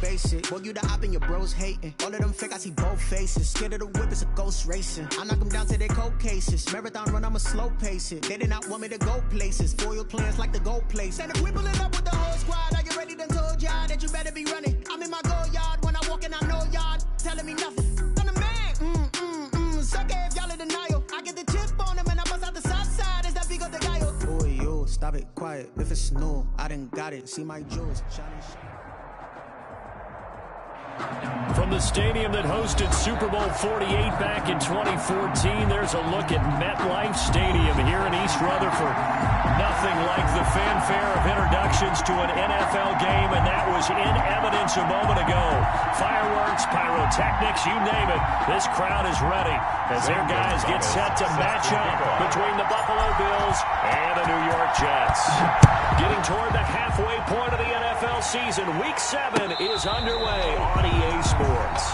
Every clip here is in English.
face it. Boy, you the op and your bros hating. All of them fake, I see both faces. Scared of the whip, it's a ghost racing. I knock them down to their cold cases. Marathon run, I'ma slow pace it. They did not want me to go places. Foil plans like the gold place. And if we pulling up with the whole squad, I get ready to told y'all that you better be running. I'm in my go yard when I walk in, I know y'all telling me nothing. I'm the man. Suck it if y'all in denial. I get the chip on them and I bust out the south side. Is that big of the guy? Oh, yo, stop it, quiet. If it's new, I done got it. See my jewels shining. From the stadium that hosted Super Bowl 48 back in 2014, there's a look at MetLife Stadium here in East Rutherford. Nothing like the fanfare of introductions to an NFL game, and that was in evidence a moment ago. Fireworks, pyrotechnics, you name it. This crowd is ready as their guys get set to match up between the Buffalo Bills and the New York Jets. Getting toward the halfway point of the NFL season, Week 7 is underway on EA Sports.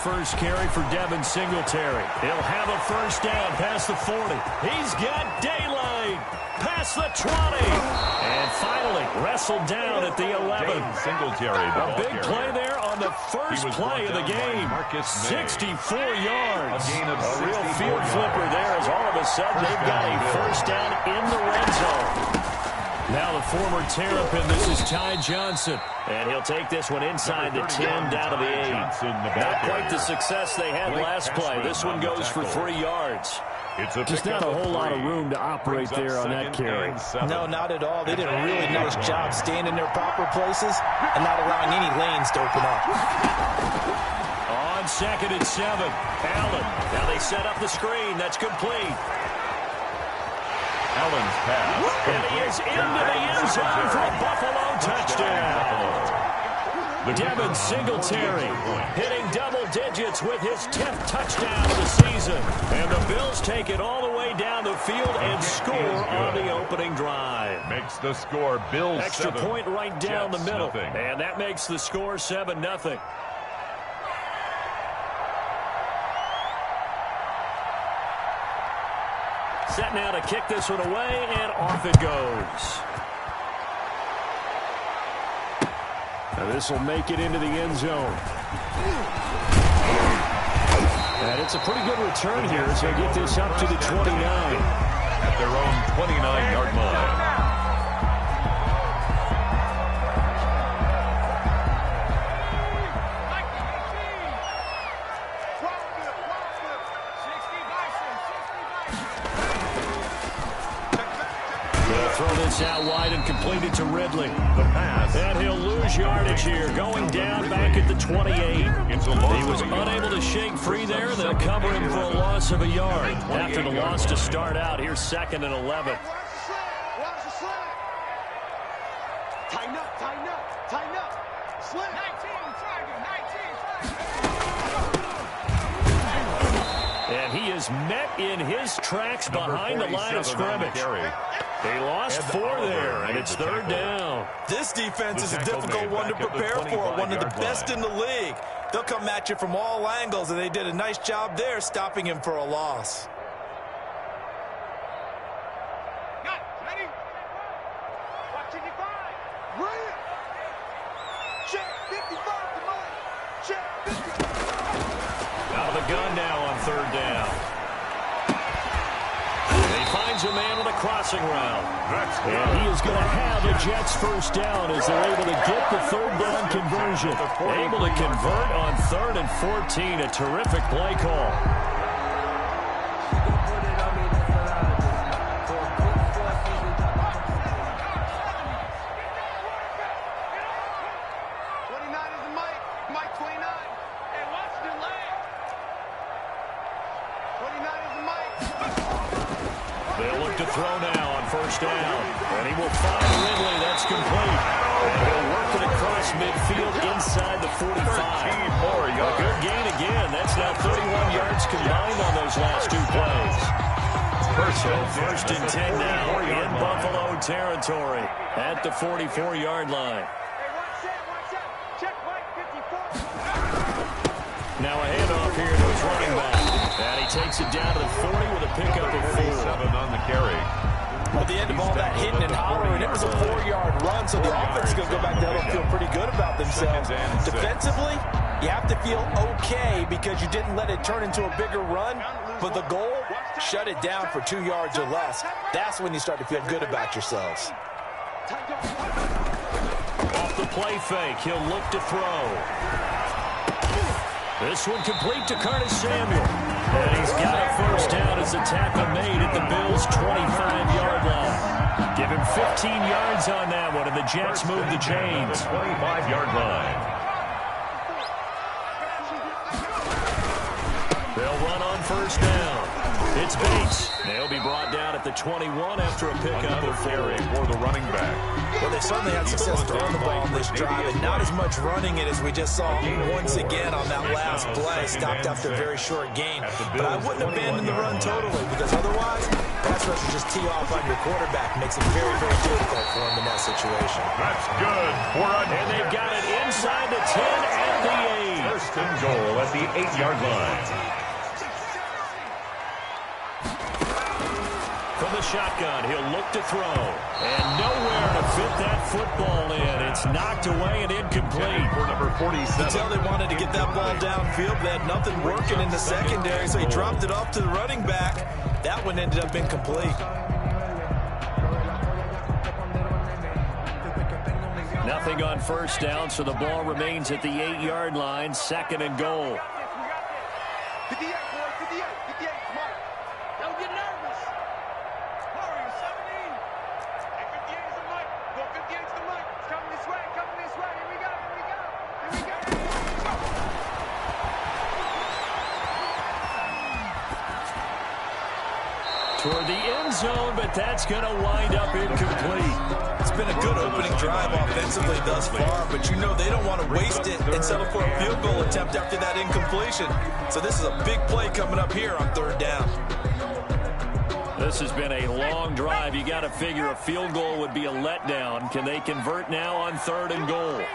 First carry for Devin Singletary. He'll have a first down past the 40. He's got daylight past the 20. And finally wrestled down at the 11. Singletary. A big play there on the first play of the game. 64 yards. A real field flipper there as all of a sudden they've got a first down in the red zone. Now the former Terrapin, this is Ty Johnson. And he'll take this one inside the 10 down to the 8. Not quite the success they had last play. This one goes for 3 yards. Just not a whole lot of room to operate there on that carry. No, not at all. They did a really nice job staying in their proper places and not allowing any lanes to open up. On 2nd and 7, Allen. Now they set up the screen. That's complete. Allen's pass. And he is into the end zone for a Buffalo touchdown. Devin Singletary hitting double digits with his 10th touchdown of the season. And the Bills take it all the way down the field and score on the opening drive. Makes the score Bills Extra 7, point right down Jets the middle. nothing. And that makes the score 7-0. Set now to kick this one away, and off it goes. Now this will make it into the end zone. And it's a pretty good return here as they get this up to the 29. At their own 29-yard line. Throw this out wide and complete it to Ridley. The pass. And he'll lose yardage here, going down back at the 28. He was unable to shake free there. They'll cover him for a loss of a yard. After the loss to start out, here's 2nd and 11. Tighten up, tighten up, tighten up. Slim. 19, And he is met in his tracks behind the line of scrimmage. They lost 4 there, and it's 3rd down. This defense is a difficult one to prepare for, one of the best in the league. They'll come at you from all angles, and they did a nice job there stopping him for a loss. ready? Watch 55. Brilliant. Check 55, come on. Check 55. Out of the gun now on 3rd down. Finds a man on a crossing route. And he is going to have the Jets first down as they're able to get the 3rd down conversion. Able to convert on 3rd and 14. A terrific play call. To throw now on 1st down. And he will find Ridley. That's complete. And he'll work midfield inside the 45. More A yards. good gain again. That's now 31 yards combined on those last 2 plays. So first and 10 now in Buffalo territory at the 44-yard line. Now a handoff here to his running back. And he takes it down to the 40 with a pickup of 4. 7 on the carry. At the end of all that hitting and hollering, it was a 4-yard run, so the offense is going to go back there and feel pretty good about themselves. Defensively, you have to feel okay because you didn't let it turn into a bigger run, but the goal, shut it down for 2 yards or less. That's when you start to feel good about yourselves. Off the play fake, he'll look to throw. This one complete to Curtis Samuel. And he's got a first down as the tackle made at the Bills' 25-yard line. Give him 15 yards on that one, and the Jets move the chains. 25-yard line. They'll run on first down. It's Bates. They'll be brought down at the 21 after a pickup of 4 for the running back. Well, they certainly had success throwing the ball on this drive, and not as much running it as we just saw once again on that last play. Stopped after a very short gain. But I wouldn't abandon the run totally, because otherwise, pass rushers just tee off on your quarterback. Makes it very, very difficult for him in that situation. That's good. And they've got it inside the 10 and the 8. First and goal at the 8-yard line. From the shotgun, he'll look to throw. And nowhere to fit that football in. It's knocked away and incomplete. For number 47. You can tell they wanted to get that ball downfield. They had nothing working in the secondary, so he dropped it off to the running back. That one ended up incomplete. Nothing on first down, so the ball remains at the 8-yard line. Second and goal. 58, boy, 58, 58, come on. Don't get nervous. Hurry, 17. Hey, 58 is the mic. Go 58 is the mic. It's coming this way, coming this way. Here we go, here we go. Here we go. Toward the end zone, but that's going to wind up incomplete. It's been a good opening drive offensively thus far, but you know they don't want to waste it and settle for a field goal attempt after that incompletion. So this is a big play coming up here on third down. This has been a long drive. You got to figure a field goal would be a letdown. Can they convert now on third and goal? Line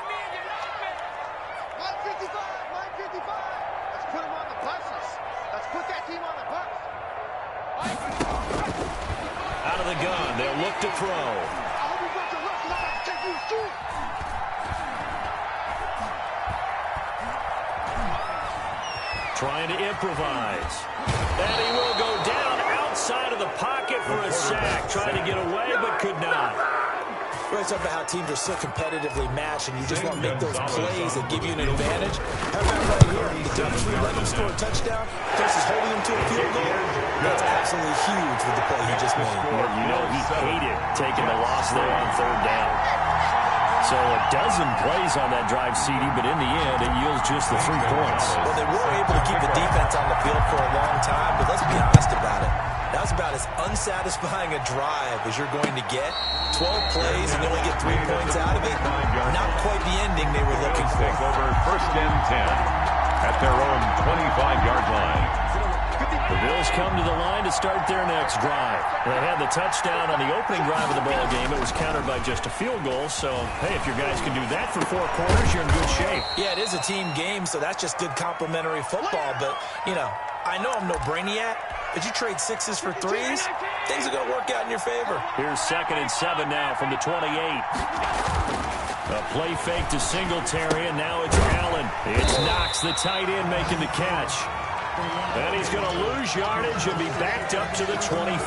55, line 55. Let's put him on the buses. Let's put that team on the bus. Out of the gun, they'll look to throw. Trying to improvise. And he will go down outside of the pocket for a sack. Trying to get away, but could not. We always talk about how teams are so competitively matched, and you just want to make those plays that give you an advantage. How about right here? The difference between letting them score a touchdown versus holding them to a field goal. That's absolutely huge with the play he just made. You know he hated taking the loss there on third down. So a dozen plays on that drive, CD, but in the end, it yields just the 3 points. Well, they were able to keep the defense on the field for a long time, but let's be honest about it. That was about as unsatisfying a drive as you're going to get. 12 plays and you only get 3 points out of it. Not quite the ending they were looking for. Over first and 10 at their own 25-yard line. The Bills come to the line to start their next drive. They had the touchdown on the opening drive of the ball game. It was countered by just a field goal. So, hey, if your guys can do that for 4 quarters, you're in good shape. Yeah, it is a team game, so that's just good complimentary football. But, you know, I know I'm no brainiac, but you trade 6s for 3s, things are going to work out in your favor. Here's 2nd and 7 now from the 28. A play fake to Singletary, and now it's Allen. It's Knox, the tight end, making the catch. And he's going to lose yardage and be backed up to the 25.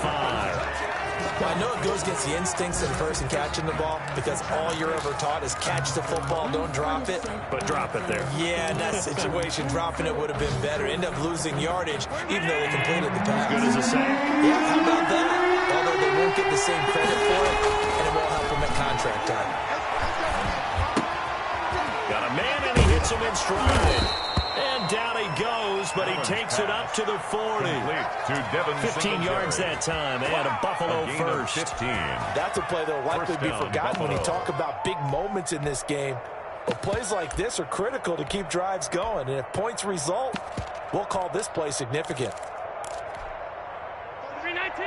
Well, I know it goes against the instincts of the person catching the ball because all you're ever taught is catch the football, don't drop it. But drop it there. Yeah, in that situation, dropping it would have been better. End up losing yardage, even though they completed the pass. Good as a sack. Yeah, how about that? Although they won't get the same credit for it, and it won't help them at contract time. Got a man, and he hits him in stride. And down he goes, but he takes it up to the 40. 15 yards that time, and a Buffalo first. That's a play that will likely be forgotten when you talk about big moments in this game. Well, plays like this are critical to keep drives going, and if points result, we'll call this play significant. 319.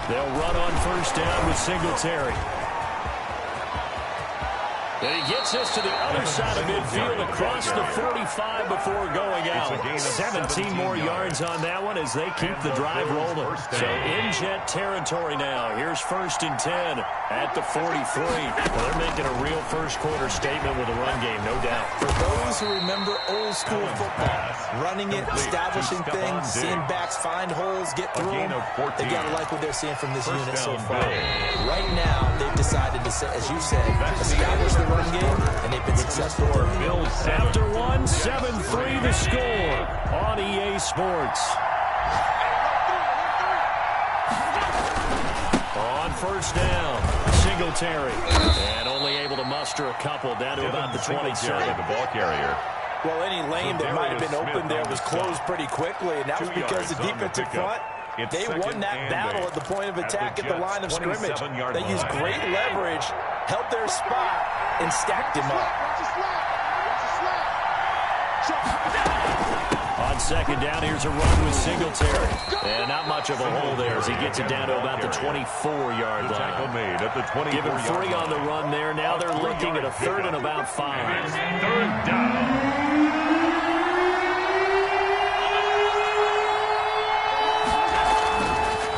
They'll run on first down with Singletary. And he gets this to the other side of midfield across the 45 before going out. 17 more yards on that one as they keep the drive rolling. So in Jet territory now. Here's 1st and 10 at the 43. Well, they're making a real first quarter statement with a run game, no doubt. For those who remember old school football, running it, establishing things, seeing backs find holes, get through them, they got to like what they're seeing from this unit so far. Right now, they've decided to, as you said, establish the run game, and they've been successful. After 1, 7-3 the score on EA Sports. On first down, Singletary, and only able to muster a couple down to about the 27. The ball carrier. Well, any lane that might have been open there was closed pretty quickly, and that was because the defensive front, they won that battle at the point of attack at the line of scrimmage. They used great leverage, held their spot, and stacked him up. On second down, here's a run with Singletary. And not much of a hole there as he gets it down to about the 24-yard line. Give him 3 on the run there. Now they're looking at a 3rd and about 5. 3rd down.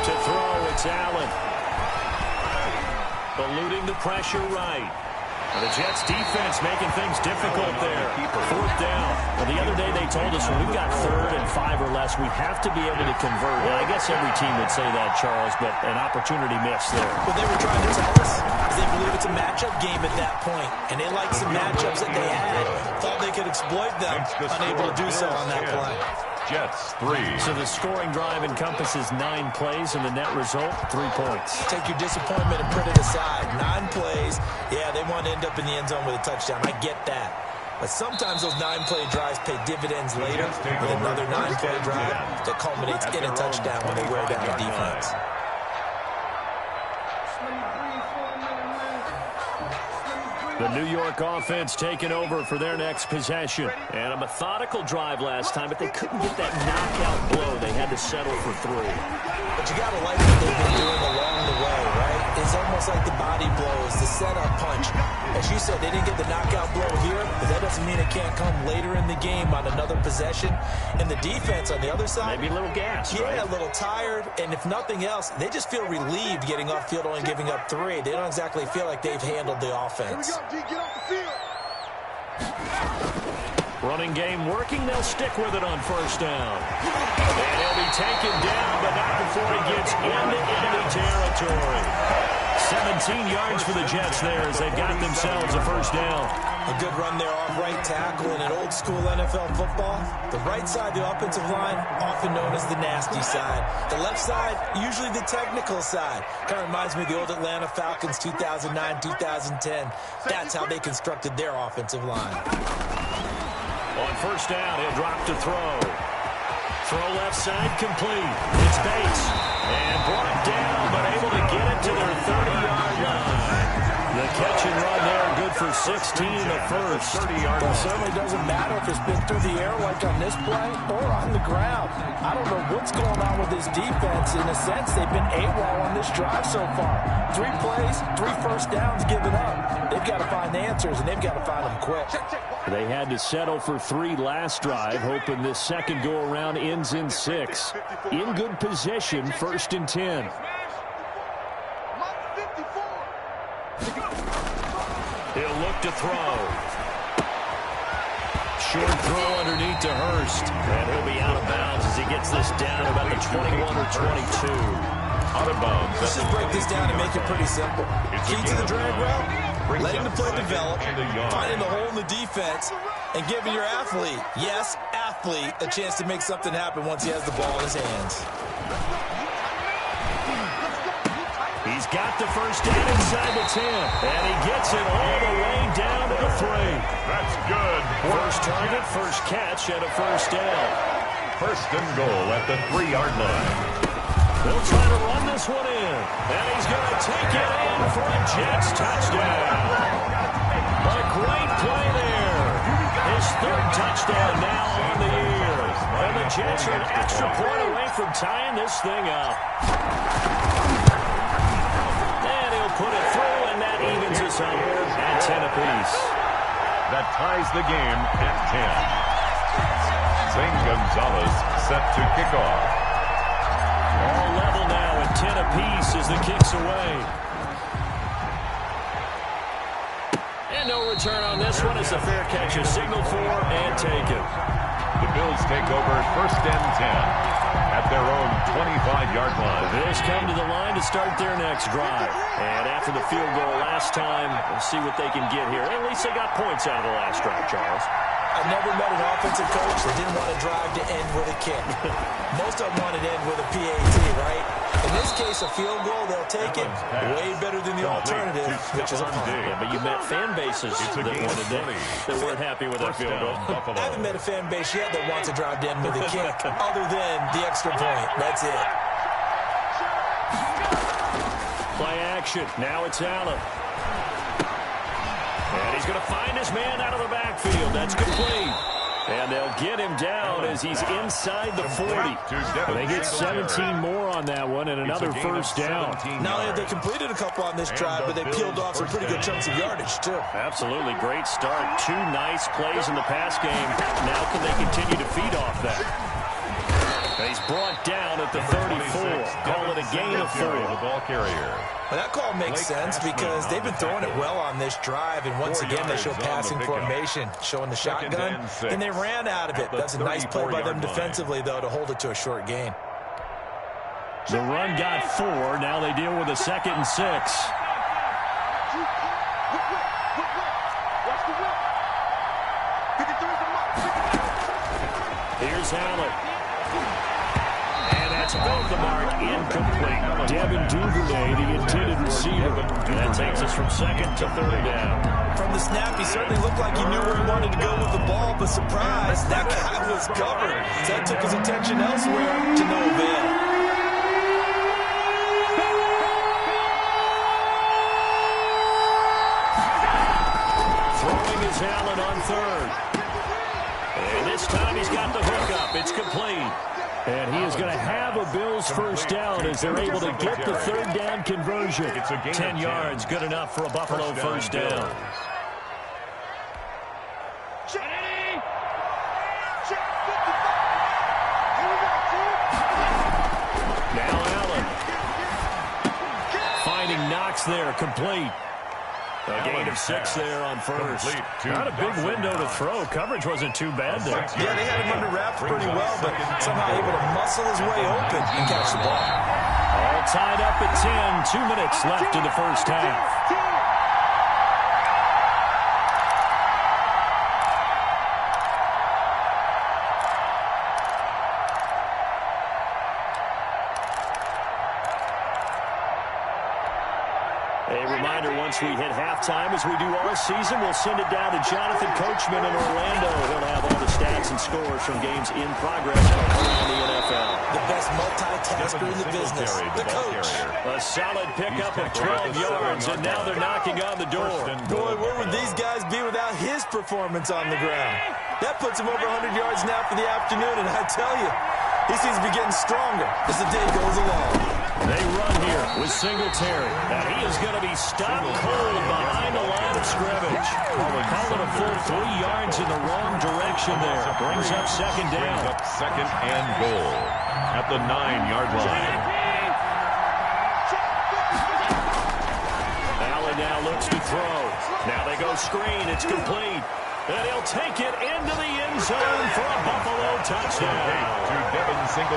To throw, it's Allen. Eluding the pressure right. The Jets defense making things difficult there. 4th down. Well, the other day they told us when we've got 3rd and 5 or less, we have to be able to convert. And I guess every team would say that, Charles, but an opportunity missed there. What they were trying to tell us is they believe it's a matchup game at that point, and they liked some matchups that they had, thought they could exploit them, unable to do so on that play. Jets 3. So the scoring drive encompasses 9 plays, and the net result, 3 points. Take your disappointment and put it aside. 9 plays, yeah, they want to end up in the end zone with a touchdown. I get that. But sometimes those 9-play drives pay dividends later with another 9-play drive that culminates in a touchdown when they wear down the defense. The New York offense taking over for their next possession. And a methodical drive last time, but they couldn't get that knockout blow. They had to settle for 3. But you got to like what they've been doing along the way, right? It's almost like the body blows, the setup punch. As you said, they didn't get the knockout blow here, but that doesn't mean it can't come later in the game on another possession. And the defense on the other side, maybe a little gas, yeah, right? A little tired. And if nothing else, they just feel relieved getting off field only giving up 3. They don't exactly feel like they've handled the offense. Get off the field. Running game working. They'll stick with it on first down. And he'll be taken down, but not before he gets into enemy territory. 17 yards for the Jets there as they've got themselves a first down. A good run there off right tackle in an old school NFL football. The right side, the offensive line, often known as the nasty side. The left side, usually the technical side. Kind of reminds me of the old Atlanta Falcons 2009, 2010. That's how they constructed their offensive line. On first down, he'll drop to throw. Throw left side complete. It's Bates. And brought down, but able to get it to their 30-yard line. The catch and run there, good for 16 in the first. 30-yard line. It certainly doesn't matter if it's been through the air like on this play or on the ground. I don't know what's going on with this defense. In a sense, they've been AWOL on this drive so far. 3 plays, 3 first downs given up. They've got to find answers, and they've got to find them quick. They had to settle for 3 last drive, hoping this second go-around ends in 6. In good position, 1st and 10. He'll look to throw. Short throw underneath to Hurst. And he'll be out of bounds as he gets this down about the 21 or 22. Out of bounds. Let's just break this down and make it pretty simple. Key to the drag route, letting the play develop, finding the hole in the defense, and giving your athlete, yes, athlete, a chance to make something happen once he has the ball in his hands. He's got the first down inside the 10, and he gets it all the way down to the 3. That's good. First target, first catch, and a first down. 1st and goal at the 3-yard line. They'll try to run this one in. And he's going to take it in for a Jets touchdown. A great play there. His third touchdown now on the year. And the Jets are an extra point away from tying this thing up. And he'll put it through, and that evens us up at 10 apiece. That ties the game at 10. Zane Gonzalez set to kick off. All level now at 10 apiece as the kick's away. And no return on this one as the fair catch is signaled for and taken. The Bills take over 1st and 10 at their own 25-yard line. The Bills come to the line to start their next drive. And after the field goal last time, we'll see what they can get here. At least they got points out of the last drive, Charles. I've never met an offensive coach that didn't want to drive to end with a kick. Most of them want to end with a PAT, right? In this case, a field goal, they'll take it. Way better than the alternative, which is a punt. Yeah, but you met fan bases that wanted that weren't happy with that field goal. I haven't met a fan base yet that wants to drive to end with a kick, other than the extra point. That's it. Play action. Now it's Allen. And he's going to find his man out of the backfield. That's complete. And they'll get him down as he's inside the 40. They get 17 more on that one and another first down. Not only have they completed a couple on this drive, but they peeled off some pretty good chunks of yardage, too. Absolutely. Great start. 2 nice plays in the pass game. Now can they continue to feed off that? He's brought down at the 34. Call it a gain of 4. The ball carrier. Well, that call makes sense because they've been throwing it well on this drive, and once again they show passing formation, showing the shotgun, and they ran out of it. That's a nice play by them defensively, though, to hold it to a short gain. The run got 4. Now they deal with a 2nd and 6. Here's Allen. And that's off the mark, incomplete. Devin Duvernay, the intended receiver. And that takes us from 2nd to 3rd down. From the snap, he certainly looked like he knew where he wanted to go with the ball, but surprise, that guy was covered. So that took his attention elsewhere to no avail. Throwing is Allen on 3rd. And this time he's got the hook up. It's complete. And he is going to have a Bills first down as they're able to get the 3rd down conversion. 10 yards, good enough for a Buffalo first down. Now Allen. Finding Knox there, complete. A gain of 6 there on first. Not a big window to throw. Coverage wasn't too bad there. Yeah, they had him under wraps pretty well, but somehow able to muscle his way open and catch the ball. All tied up at 10. 2 minutes left in the first half. A reminder, once we hit halftime, as we do all season, we'll send it down to Jonathan Coachman in Orlando. He'll have all the stats and scores from games in progress around the NFL. The best multitasker in the business, the coach. A solid pickup of 12 yards, and now they're knocking on the door. Boy, where would these guys be without his performance on the ground? That puts him over 100 yards now for the afternoon, and I tell you, he seems to be getting stronger as the day goes along. They run here with Singletary. Now he is going to be stopped cold behind the line of scrimmage. Call it a full 3 yards in the wrong direction there. Brings up 2nd down. Brings up 2nd and goal at the 9-yard line. Allen now looks to throw. Now they go screen. It's complete. And he'll take it into the end zone for a Buffalo touchdown.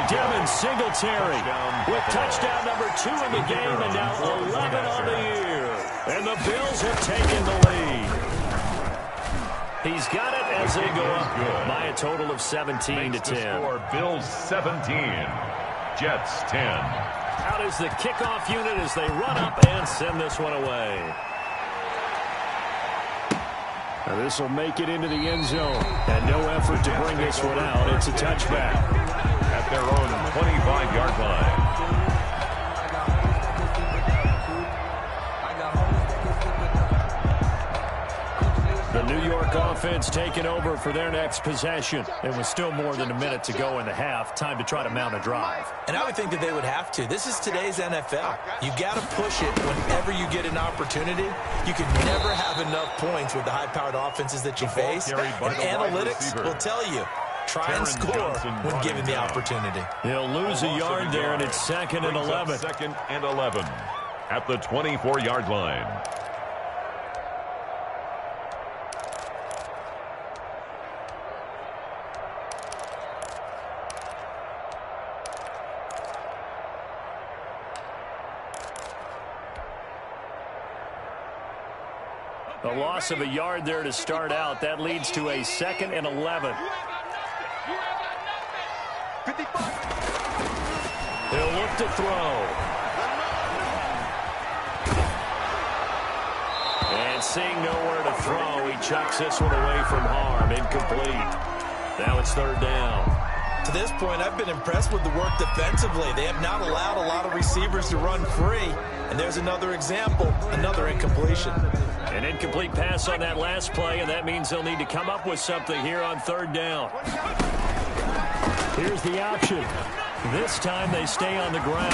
Devin Singletary with touchdown number 2 in the game, and now 11 on the year. And the Bills have taken the lead. He's got it as they go up by a total of 17 to 10. Score, Bills 17, Jets 10. Out is the kickoff unit as they run up and send this one away. Now this will make it into the end zone. And no effort to bring this one out. It's a touchback. At their own 25-yard line. The New York offense taking over for their next possession. It was still more than a minute to go in the half. Time to try to mount a drive. And I would think that they would have to. This is today's NFL. You got to push it whenever you get an opportunity. You can never have enough points with the high-powered offenses that you face. And analytics will tell you, try and score when given the opportunity. He'll lose a yard there, and it's 2nd and 11. 2nd and 11 at the 24-yard line. A loss of a yard there to start out. That leads to a 2nd and 11. He'll look to throw. And seeing nowhere to throw, he chucks this one away from harm. Incomplete. Now it's 3rd down. To this point, I've been impressed with the work defensively. They have not allowed a lot of receivers to run free. And there's another example, another incompletion. An incomplete pass on that last play, and that means they'll need to come up with something here on 3rd down. Here's the option. This time they stay on the ground.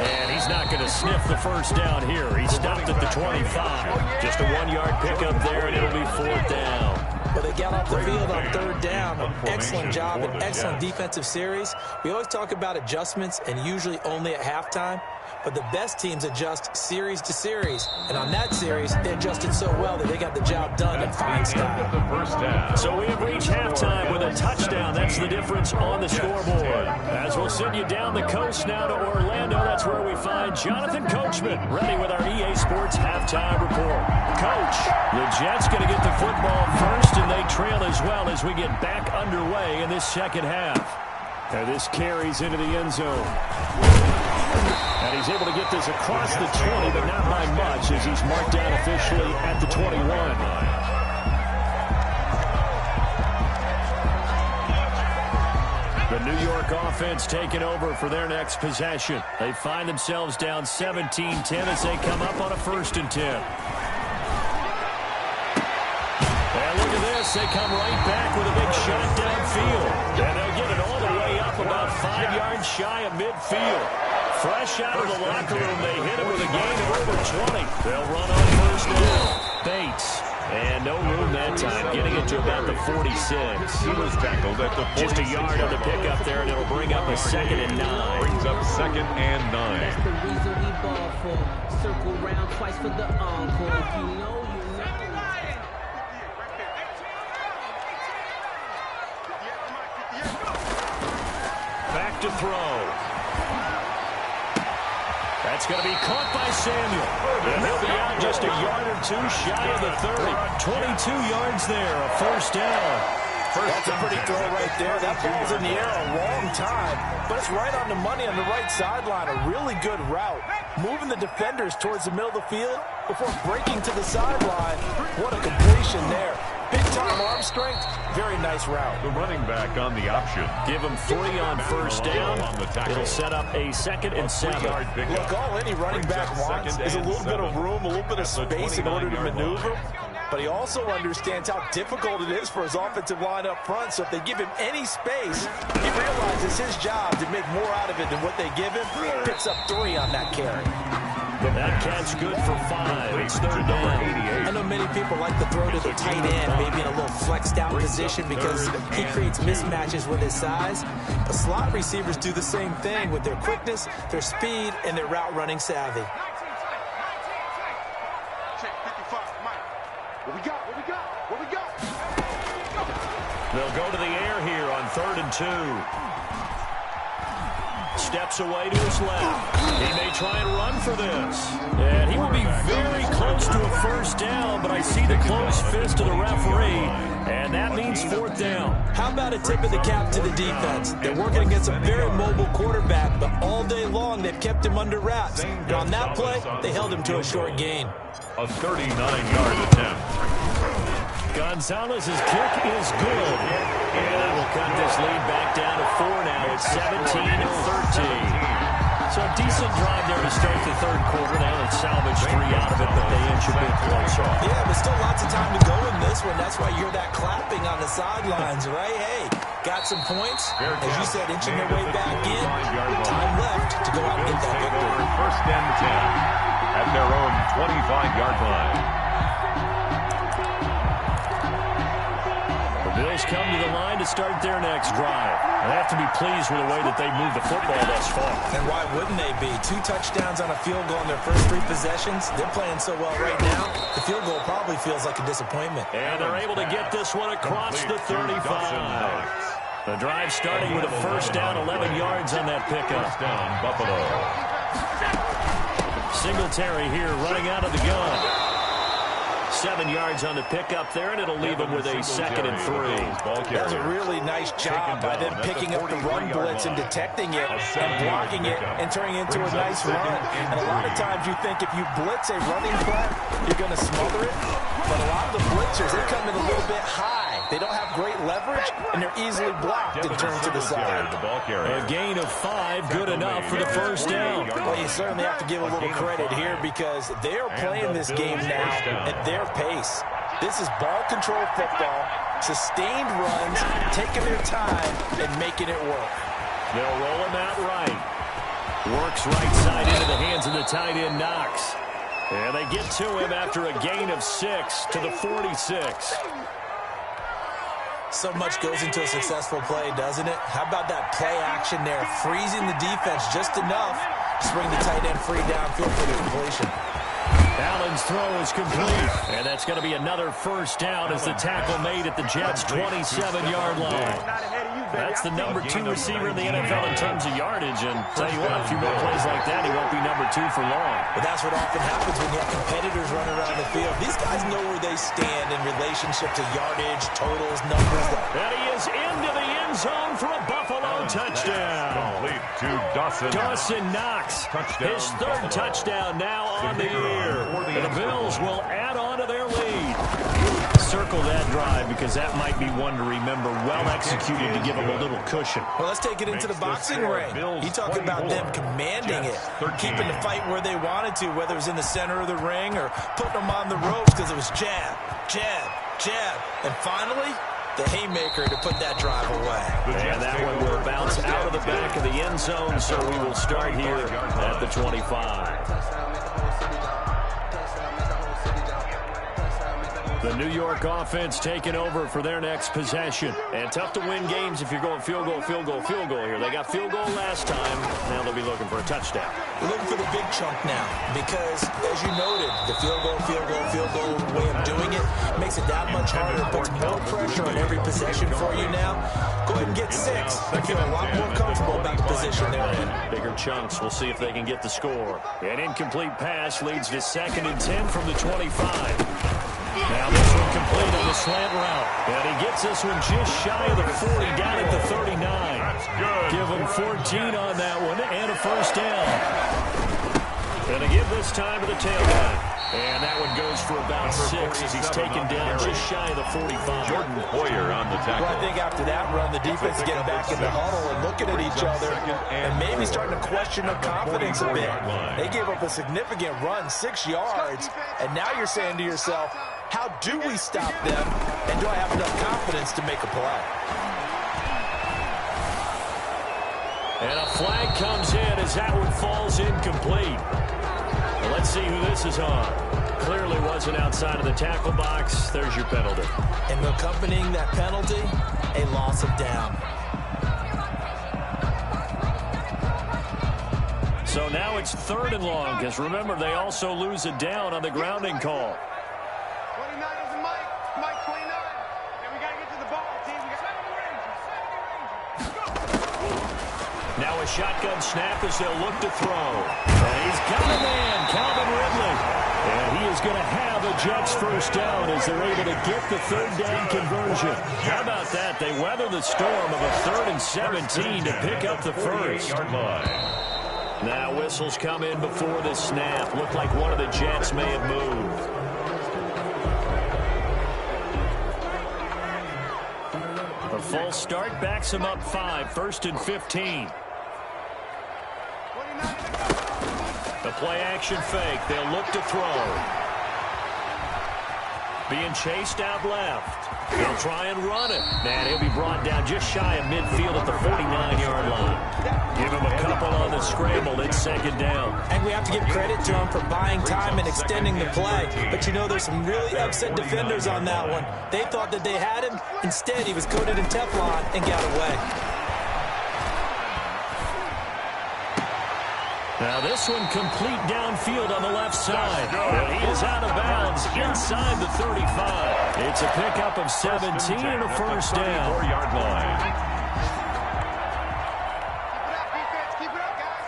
And he's not going to sniff the first down here. He stopped at the 25. Just a 1-yard pickup there, and it'll be 4th down. Well, they got off the field on 3rd down. An excellent job, an excellent defensive series. We always talk about adjustments, and usually only at halftime. But the best teams adjust series to series. And on that series, they adjusted so well that they got the job done in fine style. So we have reached halftime with a touchdown. That's the difference on the scoreboard. As we'll send you down the coast now to Orlando, that's where we find Jonathan Coachman, ready with our EA Sports halftime report. Coach, the Jets going to get the football first, and they trail as well as we get back underway in this second half. And this carries into the end zone. And he's able to get this across the 20, but not by much, as he's marked down officially at the 21. The New York offense taking over for their next possession. They find themselves down 17-10 as they come up on a 1st and 10. And look at this. They come right back with a big shot downfield. And they'll get it all the way up about 5 yards shy of midfield. Fresh out of the locker room, they hit him with a gain of over 20. They'll run on 1st down. Bates. And no room that time, getting it to about the 46. He was tackled at the 46. Just a yard on the pickup there, and it'll bring up a 2nd and 9. Brings up 2nd and 9. That's the reason we ball for. Circle round twice for the encore. If you know, you know. Back to throw. That's going to be caught by Samuel. And he'll be out just a yard or 2 shy of the 30. 22 yards there, a 1st down. That's a pretty throw right there. That ball's in the air a long time, but it's right on the money on the right sideline. A really good route. Moving the defenders towards the middle of the field before breaking to the sideline. What a completion there. Big-time arm strength. Very nice route. The running back on the option. Give him 3 on 1st down. It'll set up a 2nd and 7. Look, all any running back wants is a little bit of room, a little bit of space in order to maneuver. But he also understands how difficult it is for his offensive line up front. So if they give him any space, he realizes his job to make more out of it than what they give him. Picks up 3 on that carry. That catch good for 5. It's 3rd down. I know many people like to throw to the tight end, maybe in a little flexed out position because he creates mismatches with his size. But slot receivers do the same thing with their quickness, their speed, and their route running savvy. They'll go to the air here on 3rd and 2. Steps away to his left. He may try and run for this. And he will be very close to a 1st down, but I see the closed fist of the referee, and that means 4th down. How about a tip of the cap to the defense? They're working against a very mobile quarterback, but all day long they've kept him under wraps. And on that play, they held him to a short gain. A 39-yard attempt. Gonzalez's kick is good. And that will cut this lead back down to 4 now. It's 17-13. So a decent drive there to start the 3rd quarter. They only salvaged 3 out of it, but they inch a bit closer. Yeah, but still lots of time to go in this. this one, that's why you hear that clapping on the sidelines, right? Hey, got some points. As you said, inching their way back in. Time left to go out and get that victory. First and 10 at their own 25-yard line. The Bills come to the line to start their next drive. They have to be pleased with the way that they moved the football thus far. And why wouldn't they be? 2 touchdowns on a field goal in their first 3 possessions. They're playing so well right now, the field goal probably feels like a disappointment. And they're able to get this one across the 35. The drive starting with a first down, 11 yards on that pickup. First down, Buffalo. Singletary here running out of the gun. 7 yards on the pickup there, and it'll leave him with a 2nd and 3. That's a really nice job by them picking up the run blitz and detecting it and blocking it and turning it into a nice run. And a lot of times you think if you blitz a running play, you're going to smother it. But a lot of the blitzers, they come in a little bit high. They don't have great leverage, and they're easily blocked and turned to the side. A gain of 5, good enough for the first down. Well, you certainly have to give a little credit here because they're playing this game now at their pace. This is ball control football, sustained runs, taking their time, and making it work. They'll roll him out right. Works right side into the hands of the tight end, Knox. And they get to him after a gain of 6 to the 46. So much goes into a successful play, doesn't it? How about that play action there, freezing the defense just enough to bring the tight end free downfield for the completion. Allen's throw is complete, and that's going to be another first down as the tackle made at the Jets' 27-yard line. That's the number 2 receiver in the NFL in terms of yardage, and tell you what, a few more plays like that, he won't be number 2 for long. But that's what often happens when you have competitors running around the field. These guys know where they stand in relationship to yardage, totals, numbers. And he is into the end zone for a Buffalo touchdown. Complete to Dawson Knox, his 3rd touchdown now on the year. And the Bills will add on to their lead. Circle that drive because that might be one to remember. Well executed to give them a little cushion. Well, let's take it into the boxing ring. You talk about them commanding it, keeping the fight where they wanted to, whether it was in the center of the ring or putting them on the ropes because it was jab, jab, jab. And finally, the haymaker to put that drive away. And that one will bounce out of the back of the end zone, so we will start here at the 25. The New York offense taking over for their next possession. And tough to win games if you're going field goal, field goal, field goal here. They got field goal last time. Now they'll be looking for a touchdown. They're looking for the big chunk now because, as you noted, the field goal way of doing it makes it that much harder. It puts more pressure on every possession for you now. Go ahead and get 6. They feel a lot more comfortable about the position they're in. Bigger chunks. We'll see if they can get the score. An incomplete pass leads to 2nd and 10 from the 25. Now this one complete on the slant route. And he gets this one just shy of the 40 down at the 39. That's good. Give him 14 on that one and a first down. And to give this time to the tailback. And that one goes for about 6 as he's taken down just shy of the 45. Jordan Poyer on the tackle. Well, I think after that run, the defense is getting back in the huddle and looking at each other and maybe starting to question their confidence a bit. They gave up a significant run, 6 yards, and now you're saying to yourself, how do we stop them, and do I have enough confidence to make a play? And a flag comes in as that one falls incomplete. Well, let's see who this is on. Clearly wasn't outside of the tackle box. There's your penalty. And accompanying that penalty, a loss of down. So now it's 3rd and long, because remember, they also lose a down on the grounding call. 29 is Mike 29. And we got to get to the ball, team. We got 70 Rangers. Now a shotgun snap as they'll look to throw. And he's got a man, Calvin Ridley. And he is going to have a Jets first down as they're able to get the 3rd down conversion. How about that? They weather the storm of a 3rd and 17 to pick up the first. Now whistles come in before the snap. Looked like one of the Jets may have moved. A false start backs him up 5, 1st and 15. The play action fake. They'll look to throw. Being chased out left. They'll try and run it. And he'll be brought down just shy of midfield at the 49-yard line. Give him a couple on the scramble. It's second down. And we have to give credit to him for buying time and extending the play. But you know, there's some really upset defenders on that one. They thought that they had him. Instead, he was coated in Teflon and got away. Now this one complete downfield on the left side. And he is out of bounds inside the 35. It's a pickup of 17 and a first down. 4-yard line. Keep it up, guys.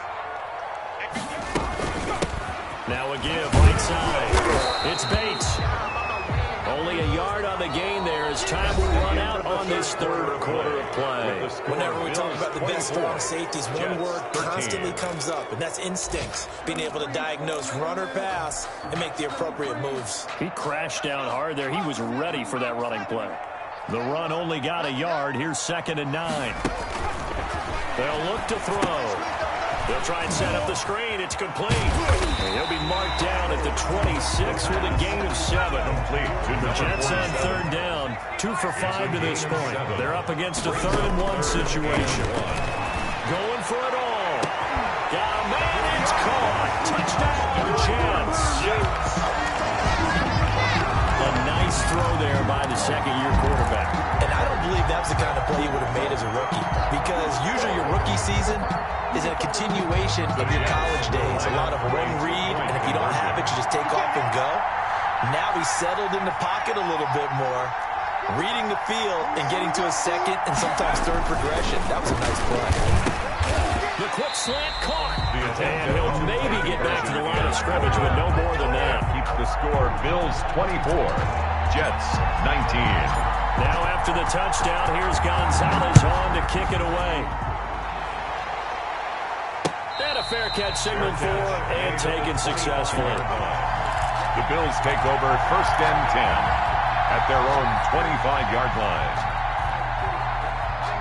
Now a give right side. It's Bates. Only a yard on the gain there as time will run out on this third quarter of play. Whenever we talk about the best strong safeties, one word constantly comes up, and that's instinct. Being able to diagnose run or pass and make the appropriate moves. He crashed down hard there. He was ready for that running play. The run only got a yard. Here's 2nd and 9. They'll look to throw. They'll try and set up the screen. It's complete. And he'll be marked down at the 26 with a gain of 7. The Jets on third down. 2 for 5 to this point. They're up against a 3rd and 1 situation. Going for it all. Got a man. It's caught. Touchdown, Jets. A nice throw there by the second-year quarterback. And I don't believe that's the kind of play you would have made as a rookie. Because usually your rookie season is a continuation of your college days. A lot of one read, and if you don't have it, you just take off and go. Now he's settled in the pocket a little bit more, reading the field and getting to a second and sometimes third progression. That was a nice play. The quick slant caught. And he'll maybe get back to the line of scrimmage, but no more than that. Keeps the score. Bills 24, Jets 19. Now after the touchdown, here's Gonzalez on to kick it away. And a fair catch signaled for and taken successfully. The Bills take over 1st and 10 at their own 25-yard line.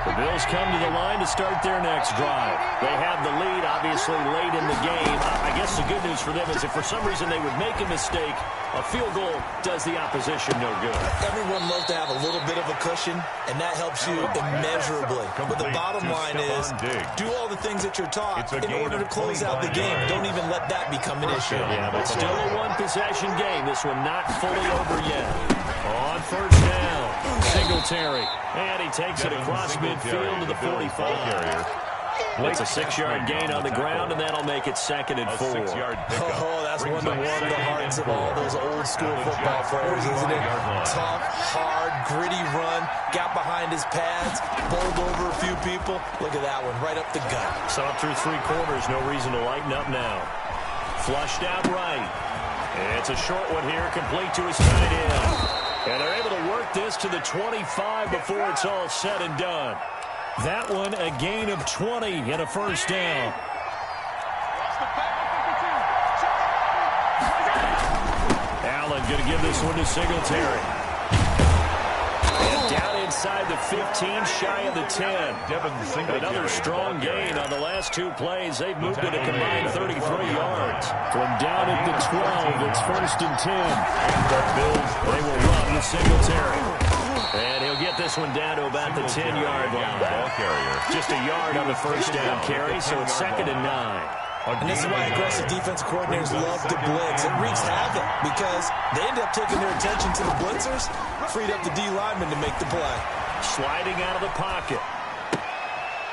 The Bills come to the line to start their next drive. They have the lead, obviously, late in the game. I guess the good news for them is if for some reason they would make a mistake, a field goal does the opposition no good. Everyone loves to have a little bit of a cushion, and that helps you immeasurably. But the bottom line is, do all the things that you're taught in order to close out the game. Don't even let that become an issue. Yeah, but still a one-possession game. This one not fully over yet. On first down, Singletary. And he takes it across midfield to the 45. It's a 6-yard gain on the ground, and that'll make it 2nd and 4. Oh, that's one to warm the hearts of all those old-school football players, isn't it? Tough, hard, gritty run, got behind his pads, bowled over a few people. Look at that one, right up the gut. So up through 3 quarters, no reason to lighten up now. Flushed out right. It's a short one here, complete to his tight end. And they're able to work this to the 25 before it's all said and done. That one, a gain of 20 and a first down. Allen going to give this one to Singletary. And down inside the 15, shy of the 10. Another strong gain on the last 2 plays. They've moved it a combined 33 yards. From down at the 12, it's 1st and 10. The Bills, they will run with Singletary. And he'll get this one down to about the 10-yard line. Just a yard on the first down carry, so it's 2nd and 9. And this is why aggressive defense coordinators love to blitz. It wreaks havoc because they end up taking their attention to the blitzers, freed up the D lineman to make the play. Sliding out of the pocket.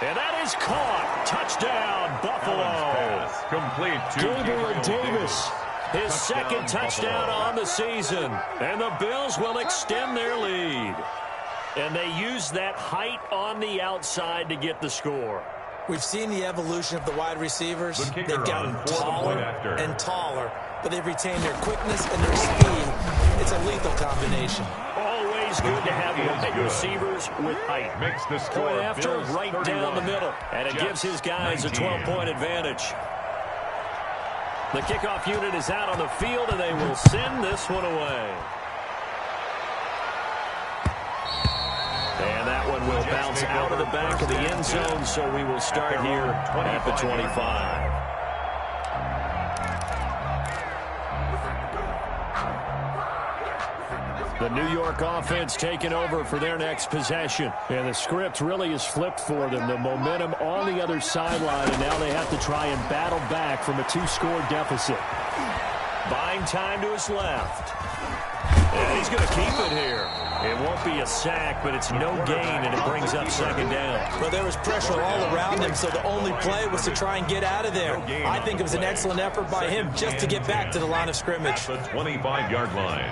And that is caught. Touchdown, Buffalo. Complete to Gabriel Davis. His 2nd touchdown on the season. And the Bills will extend their lead. And they use that height on the outside to get the score. We've seen the evolution of the wide receivers. They've gotten taller and taller, but they've retained their quickness and their speed. It's a lethal combination. Always good to have wide receivers with height. Makes the score. Point after, right down the middle. And it gives his guys a 12-point advantage. The kickoff unit is out on the field, and they will send this one away. And that one will bounce out of the back of the end zone, so we will start here at the 25. The New York offense taking over for their next possession. And the script really is flipped for them. The momentum on the other sideline, and now they have to try and battle back from a 2-score deficit. Buying time to his left. And he's going to keep it here. It won't be a sack, but it's no gain, and it brings up second down. Well, there was pressure all around him, so the only play was to try and get out of there. I think it was an excellent effort by him just to get back to the line of scrimmage. The 25-yard line.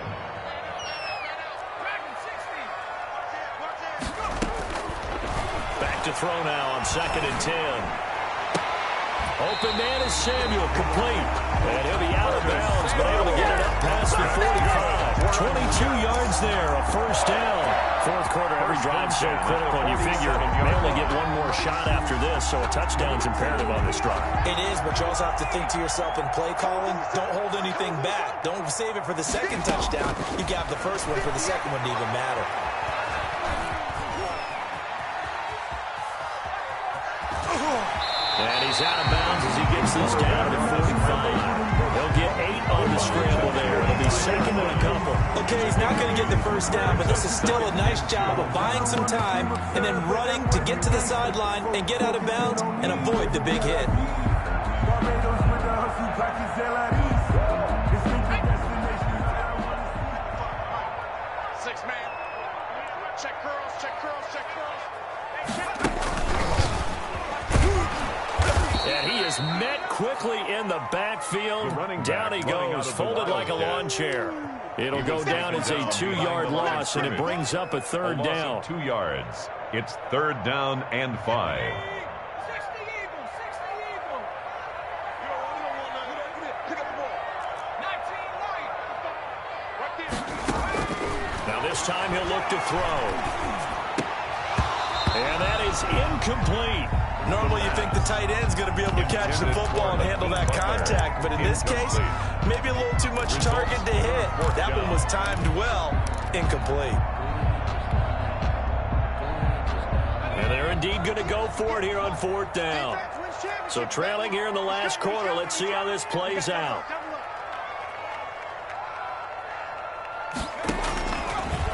Back to throw now on 2nd and 10. Open man is Samuel, complete. And he'll be out of bounds, but able to get it up past the 45. 22 yards there, a first down. Fourth quarter, every drive so critical, and you figure they only get one more shot after this, so a touchdown's imperative on this drive. It is, but you also have to think to yourself in play calling, don't hold anything back. Don't save it for the second touchdown. You got the first one for the second one to even matter. And he's out of bounds as he gets this down to 45. He'll get 8 on the scramble there. It'll be second and a couple. Okay, he's not going to get the first down, but this is still a nice job of buying some time and then running to get to the sideline and get out of bounds and avoid the big hit. Six-man. Check curls, check curls, check curls. And he is met quickly in the backfield. Down he goes, folded like a lawn chair. It'll go down as a 2-yard loss, and it brings up a third down. 2 yards. It's 3rd down and 5. 60 Eagles, 60 Eagles. Pick up the ball. 19 right. Right there. Now this time he'll look to throw. And that is incomplete. Normally you think the tight end's going to be able to catch the football and handle that contact, but in this case, maybe a little too much target to hit. That one was timed well. Incomplete. And they're indeed going to go for it here on 4th down. So trailing here in the last quarter. Let's see how this plays out.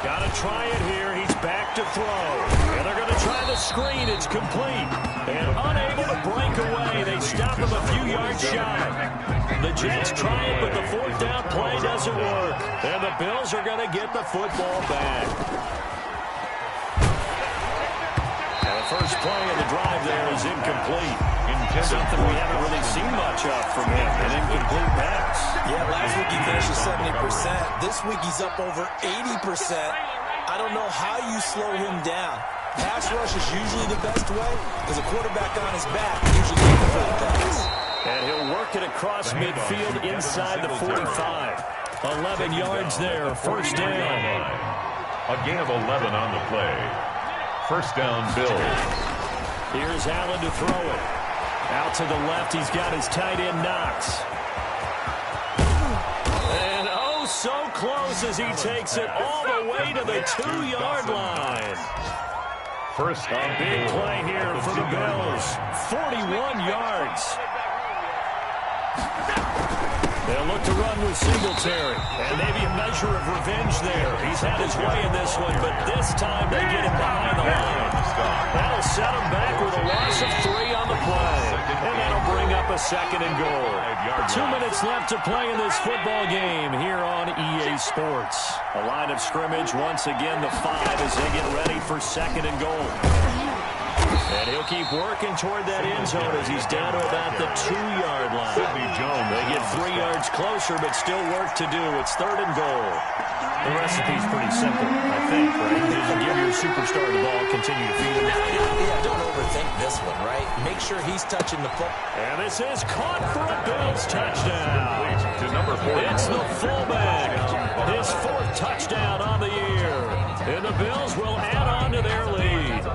Got to try it here. He's back to throw. And they're going to try the screen. It's complete. And unable to break away. They stop him a few yards shy. The Jets try it, but the 4th down play doesn't work. And the Bills are going to get the football back. And the first play of the drive there is incomplete. Something we haven't really seen much of from him. An incomplete pass. Yeah, last week he finished at 70%. This week he's up over 80%. I don't know how you slow him down. Pass rush is usually the best way because a quarterback on his back usually gets the full pass. And he'll work it across midfield inside the 45. 11 yards there, first down. A gain of 11 on the play. First down, Bills. Here's Allen to throw it. Out to the left, he's got his tight end Knox. And oh, so close as he takes it all the way to the 2-yard line. First a big play here for the Bills. 41 yards. They'll look to run with Singletary. And maybe a measure of revenge there. He's had his way in this one, but this time they get him behind the line. That'll set him back with a loss of 3 on the play. And that'll bring up a second and goal. 2 minutes left to play in this football game here on EA Sports. A line of scrimmage once again, the 5 as they get ready for second and goal. And he'll keep working toward that end zone as he's down to about the 2-yard line. They get 3 yards closer, but still work to do. It's third and goal. The recipe's pretty simple, I think, right? Just give your superstar the ball, continue to feed him. Yeah, don't overthink this one, right? Make sure he's touching the football. And this is caught for a Bills touchdown. To number 4. It's the fullback. His 4th touchdown on the year. And the Bills will add on to their lead.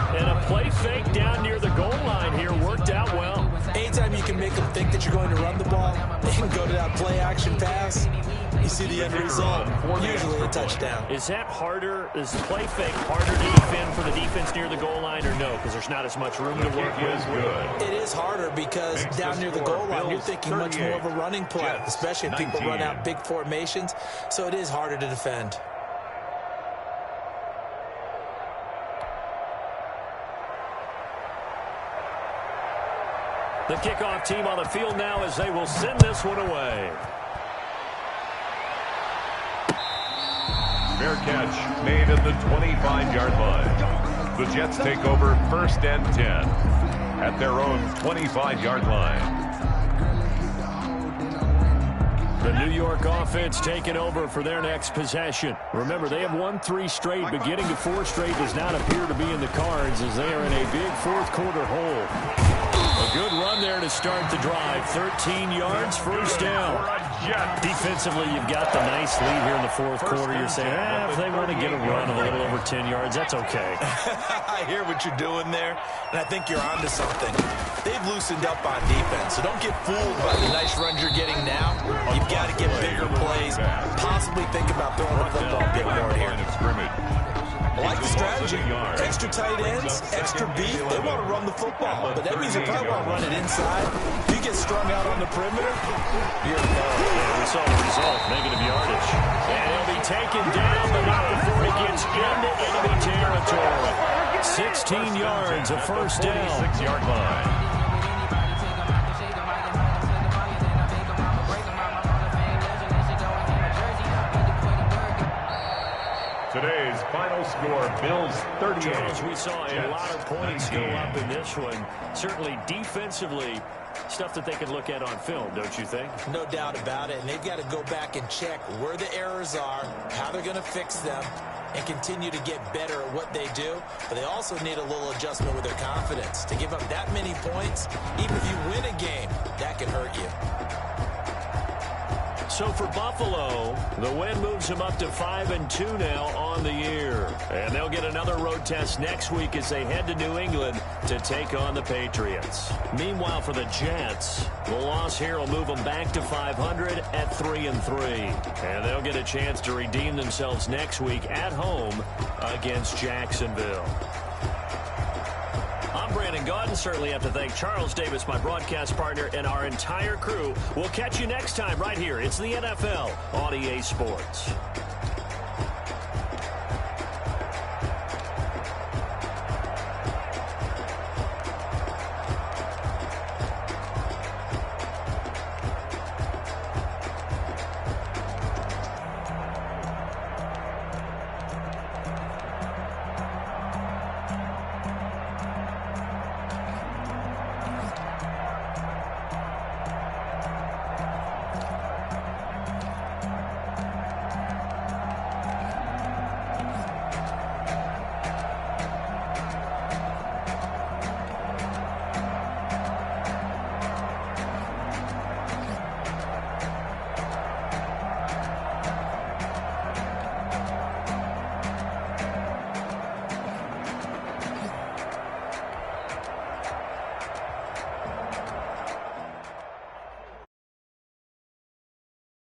And a play fake down near the goal line here worked out well. Anytime you can make them think that you're going to run the ball, they can go to that play-action pass. You see the end result, usually a touchdown. Is that harder? Is the play fake harder to defend for the defense near the goal line or no? Because there's not as much room to work with. It is harder because down near the goal line, you're thinking much more of a running play, especially if people run out big formations. So it is harder to defend. The kickoff team on the field now as they will send this one away. Fair catch made at the 25-yard line. The Jets take over 1st and 10 at their own 25-yard line. The New York offense taking over for their next possession. Remember, they have won 3 straight, but getting to 4 straight does not appear to be in the cards as they are in a big fourth-quarter hole. A good run there to start the drive. 13 yards, first down. Defensively, you've got the nice lead here in the fourth quarter. You're saying, if they want to get a run of a little over 10 yards, that's okay. I hear what you're doing there, and I think you're onto something. They've loosened up on defense, so don't get fooled by the nice runs you're getting now. You've got to get bigger plays, possibly think about throwing the football a bit more here. I like the strategy. Extra tight ends, extra beef. They want to run the football, but that means they probably want to run it inside. If you get strung out on the perimeter, you're in trouble. We saw the result, negative yardage. And he'll be taken down, but not before he gets into enemy territory. 16 yards, a first down. 6-yard line. Today's final score, Bills 38. Charles, we saw a lot of points go up in this one. Certainly defensively, stuff that they could look at on film, don't you think? No doubt about it. And they've got to go back and check where the errors are, how they're going to fix them, and continue to get better at what they do. But they also need a little adjustment with their confidence. To give up that many points, even if you win a game, that can hurt you. So for Buffalo, the win moves them up to 5-2 now on the year. And they'll get another road test next week as they head to New England to take on the Patriots. Meanwhile, for the Jets, the loss here will move them back to 500 at 3-3. And they'll get a chance to redeem themselves next week at home against Jacksonville. I'm Brandon Gaudin. Certainly have to thank Charles Davis, my broadcast partner, and our entire crew. We'll catch you next time right here. It's the NFL on EA Sports.